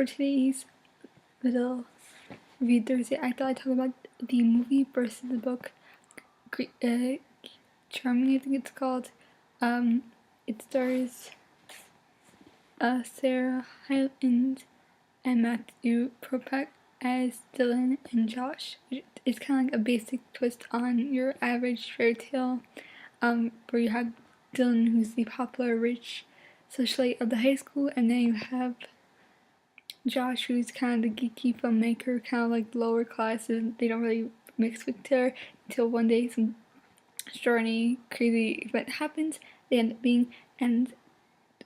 for today's little review Thursday, I thought I'd talk about the movie versus the book. Charming, I think it's called. It stars Sarah Hyland and Matthew Propak as Dylan and Josh. It's kind of like a basic twist on your average fairy tale, where you have Dylan, who's the popular rich socialite of the high school, and then you have Josh, who's kind of the geeky filmmaker, kind of like lower class, and they don't really mix with each other until one day some extraordinary, crazy event happens. They end up being and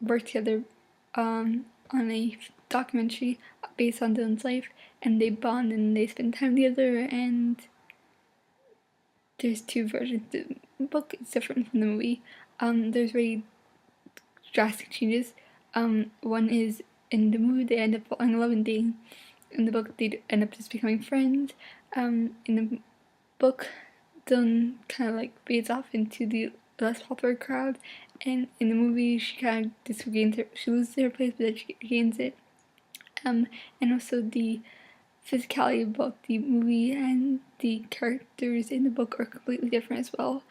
work together on a documentary based on Dylan's life, and they bond and they spend time together. And there's two versions. The book is different from the movie. There's very drastic changes. One is in the movie they end up falling in love and dating. In the book they end up just becoming friends. In the book, Dylan kind of like fades off into the less popular crowd, and in the movie she kind of just regains her, she loses her place but then she gains it. And also the physicality of both the movie and the characters in the book are completely different as well.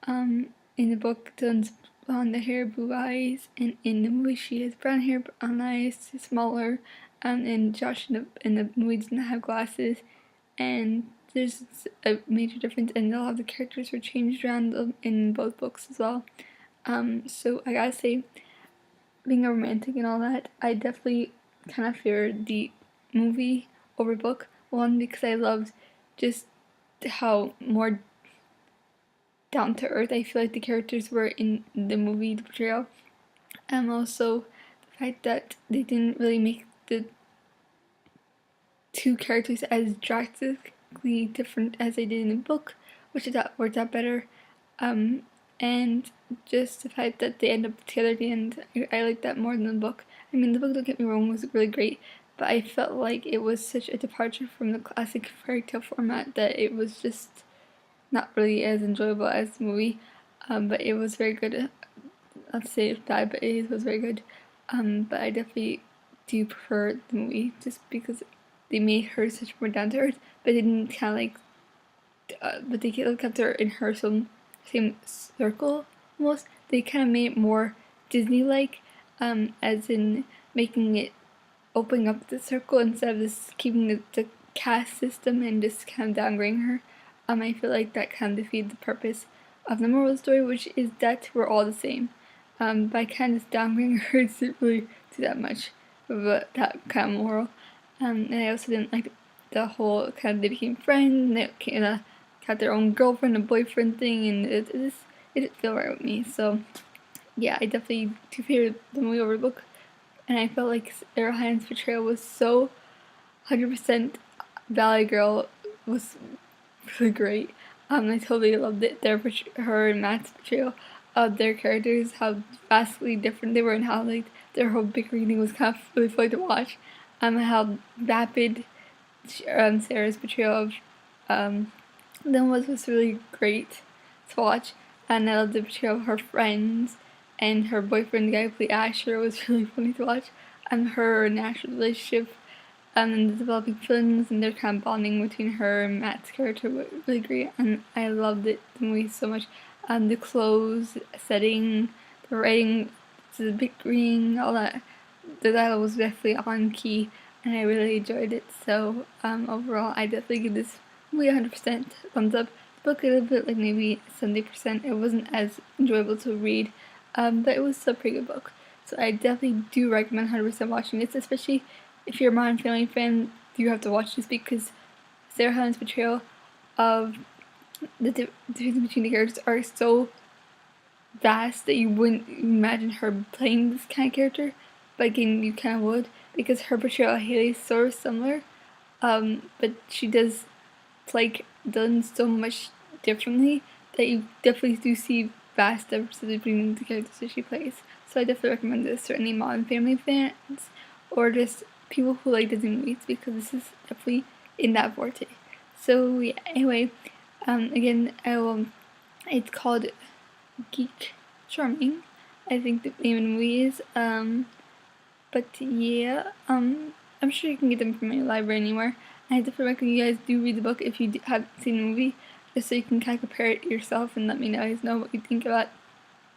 In the book, Dylan's blonde hair, blue eyes, and in the movie she has brown hair, brown eyes, smaller, and Josh in the movie does not have glasses, and there's a major difference, and a lot of the characters were changed around in both books as well. So I gotta say, being a romantic and all that, I definitely kind of feared the movie over book. One, because I loved just how more down to earth I feel like the characters were in the movie, the portrayal. And also the fact that they didn't really make the two characters as drastically different as they did in the book, which I thought worked out better. And just the fact that they end up together at the end, I like that more than the book. I mean, the book, don't get me wrong, was really great, but I felt like it was such a departure from the classic fairy tale format that it was just not really as enjoyable as the movie. But it was very good. I'll say it's bad, but it was very good. But I definitely do prefer the movie just because they made her such more down to earth, but they didn't kind of like, but they kept her in her same circle almost. They kind of made it more Disney-like, as in making it opening up the circle instead of just keeping the caste system and just kind of downgrading her. I feel like that kind of defeated the purpose of the moral of the story, which is that we're all the same. By kind of just downgrading her, it didn't really do that much of that kind of moral. And I also didn't like the whole kind of they became friends, and they kind of got their own girlfriend and boyfriend thing, and it didn't feel right with me. So yeah, I definitely do favor the movie over the book, and I felt like Sarah Hyland's portrayal was so 100% Valley Girl, was really great. I totally loved it. Her and Matt's portrayal of their characters, how vastly different they were, and how like their whole bickering thing was kind of really fun to watch. How vapid Sarah's portrayal of them was really great to watch, and I loved the portrayal of her friends and her boyfriend, the guy who played Asher, was really funny to watch. Her and Asher's relationship, and the developing feelings and their kind of bonding between her and Matt's character was really great, and I loved it, the movie, so much. The clothes, setting, the writing, the bickering, all that, the dialogue was definitely on key, and I really enjoyed it. So overall, I definitely give this movie 100% thumbs up. The book a little bit, like maybe 70%. It wasn't as enjoyable to read, but it was still a pretty good book. So I definitely do recommend 100% watching this, especially if you're a Modern Family fan. You have to watch this because Sarah Hyland's portrayal of the difference between the characters are so vast that you wouldn't imagine her playing this kind of character, but again, you kind of would, because her portrayal of Haley is sort of similar, but she does play Dylan so much differently that you definitely do see vast differences between the characters that she plays. So I definitely recommend this to any Modern Family fans, or just people who like Disney movies, because this is definitely in that forte. So yeah, anyway, again, it's called Geek Charming, I think the name of the movie is, but yeah, I'm sure you can get them from my library anywhere. And I definitely recommend you guys do read the book if you haven't seen the movie, just so you can kind of compare it yourself and let me guys know what you think about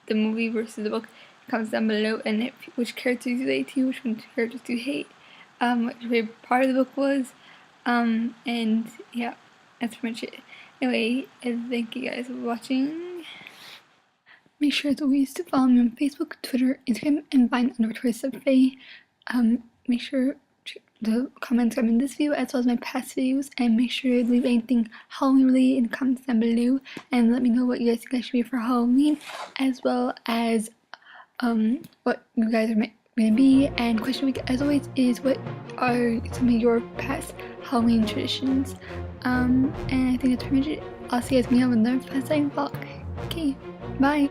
the movie versus the book. Comments down below, and which characters you like to, which characters do you hate, what your favorite part of the book was, and yeah, that's pretty much it. Anyway, thank you guys for watching. Make sure as always to follow me on Facebook, Twitter, Instagram, and find _Safae. Make sure to comment on this video as well as my past videos, and make sure to leave anything Halloween related in the comments down below, and let me know what you guys think I should be for Halloween, as well as what you guys are gonna be. And question week as always is, what are some of your past Halloween traditions? And I think that's pretty much it. I'll see you guys in another fascinating vlog. Okay, bye.